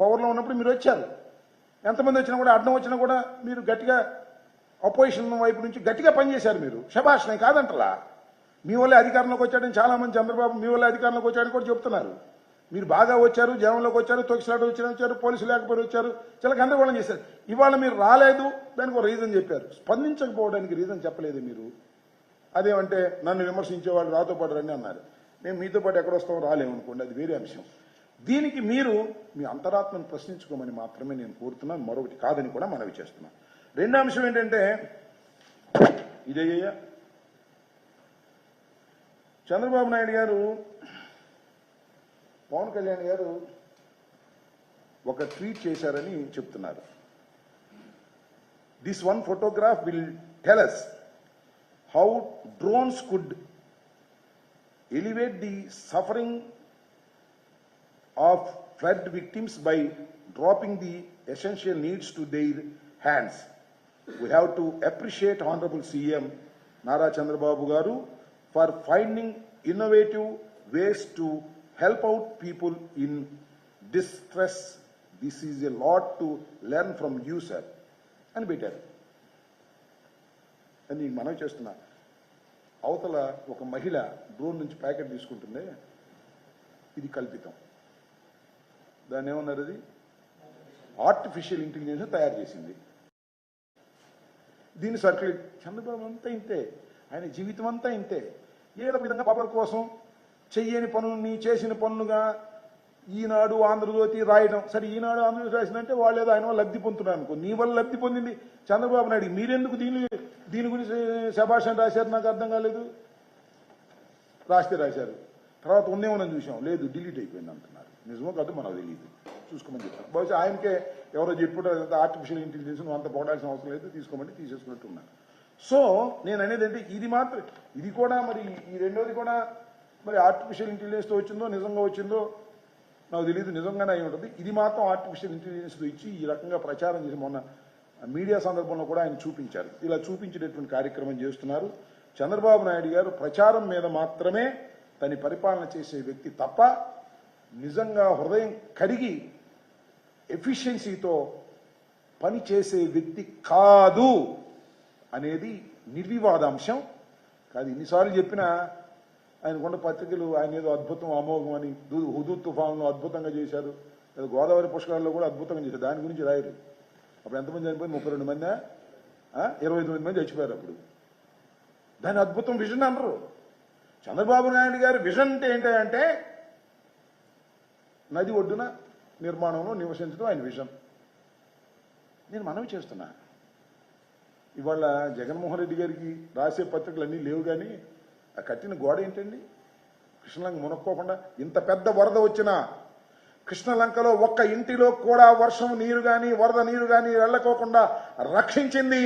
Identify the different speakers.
Speaker 1: పవర్లో ఉన్నప్పుడు మీరు వచ్చారు. ఎంతమంది వచ్చినా కూడా అడ్డం వచ్చినా కూడా మీరు గట్టిగా అపోజిషన్ వైపు నుంచి గట్టిగా పనిచేశారు. మీరు శభాష్, నేను కాదంటలా. మీ వల్లే అధికారంలోకి వచ్చాడని చాలామంది చంద్రబాబు మీ వల్లే అధికారంలోకి వచ్చాడని కూడా చెప్తున్నారు. మీరు బాగా వచ్చారు, జనంలోకి వచ్చారు, తొక్కిసలాట వచ్చారు, పోలీసులు లేకపోతే వచ్చారు, చాలా గందరగోళం చేశారు. ఇవాళ మీరు రాలేదు, దానికి ఒక రీజన్ చెప్పారు. స్పందించకపోవడానికి రీజన్ చెప్పలేదు మీరు. అదేమంటే నన్ను విమర్శించే వాళ్ళు రాతో పాటు రండి అన్నారు. మేము మీతో పాటు ఎక్కడొస్తామో రాలేమనుకోండి, అది వేరే అంశం. దీనికి మీరు మీ అంతరాత్మను ప్రశ్నించుకోమని మాత్రమే నేను కోరుతున్నాను, మరొకటి కాదని కూడా మనవి చేస్తున్నాను. రెండో అంశం ఏంటంటే ఇదయ్యా, చంద్రబాబు నాయుడు గారు పవన్ కళ్యాణ్ గారు ఒక ట్వీట్ చేశారని చెప్తున్నారు. This one photograph will tell us how drones could elevate the suffering of flood victims by dropping the essential needs to their hands. We have to appreciate Honorable CM Nara Chandrababu Garu for finding innovative ways to help out people in distress. This is a lot to learn from you, sir. అని పెట్టారు. అని మనం చేస్తున్నా. అవతల ఒక మహిళ drone నుంచి packet తీసుకుంటుంది, ఇది కల్పితం. దాన్ని ఏమన్నారు, అది ఆర్టిఫిషియల్ ఇంటెలిజెన్స్ తయారు చేసింది. దీన్ని సర్క్యులేట్. చంద్రబాబు అంతా ఇంతే, ఆయన జీవితం అంతా ఇంతే. ఏదో విధంగా పవర్ కోసం చెయ్యని పనుల్ని చేసిన పనులుగా ఈనాడు ఆంధ్రజ్యోతి రాయడం. సరే, ఈనాడు ఆంధ్రజ్యోతి రాసిందంటే వాళ్ళు ఏదో ఆయన లబ్ధి పొందుతున్నారు అనుకో. నీ వల్ల లబ్ధి పొందింది చంద్రబాబు నాయుడు. మీరెందుకు దీని గురించి శభాష్ అని రాశారు, నాకు అర్థం కాలేదు. రాస్తే రాశారు, తర్వాత ఉందేమోనని చూసాం, లేదు డిలీట్ అయిపోయింది అంటున్నారు. నిజమో కాదు మనకు తెలియదు, చూసుకోమని చెప్తారు. బహుశా ఆయనకే ఎవరో చెప్పుకుంటారు, ఆర్టిఫిషియల్ ఇంటెలిజెన్స్ అంత పోడాల్సిన అవసరం లేదు, తీసుకోమని తీసేసుకున్నట్టు ఉన్నారు. సో నేను అనేది అంటే ఇది మాత్రం, ఇది కూడా మరి ఈ రెండోది కూడా మరి ఆర్టిఫిషియల్ ఇంటెలిజెన్స్తో వచ్చిందో నిజంగా వచ్చిందో నాకు తెలియదు, నిజంగానే అయి ఉంటుంది. ఇది మాత్రం ఆర్టిఫిషియల్ ఇంటెలిజెన్స్తో ఇచ్చి ఈ రకంగా ప్రచారం చేసి మొన్న మీడియా సందర్భంలో కూడా ఆయన చూపించారు. ఇలా చూపించేటటువంటి కార్యక్రమం చేస్తున్నారు. చంద్రబాబు నాయుడు గారు ప్రచారం మీద మాత్రమే తన పరిపాలన చేసే వ్యక్తి తప్ప నిజంగా హృదయం కరిగి ఎఫిషియన్సీతో పనిచేసే వ్యక్తి కాదు అనేది నిర్వివాదాంశం. కాదు, ఇన్నిసార్లు చెప్పినా ఆయనకున్న పత్రికలు ఆయన ఏదో అద్భుతం అమోఘం అని, హుదూద్ తుఫాన్లో అద్భుతంగా చేశారు, లేదా గోదావరి పుష్కరాల్లో కూడా అద్భుతంగా చేశారు. దాని గురించి రాయరు. అప్పుడు ఎంతమంది చనిపోయింది? 32 మంది, 29 మంది చచ్చిపోయారు. అప్పుడు దాని అద్భుతం విజన్ అనరు. చంద్రబాబు నాయుడు గారి విజన్ ఏంటంటే నది ఒడ్డున నిర్మాణంలో నివసించడం ఆయన విజన్. నేను మనవి చేస్తున్నా, ఇవాళ జగన్మోహన్ రెడ్డి గారికి రాసే పత్రికలు అన్నీ లేవు, కానీ ఆ కట్టిన గోడ ఏంటండి? కృష్ణలంక మునక్కోకుండా ఇంత పెద్ద వరద వచ్చినా కృష్ణలంకలో ఒక్క ఇంటిలో కూడా వర్షం నీరు కానీ వరద నీరు కానీ వెళ్ళకోకుండా రక్షించింది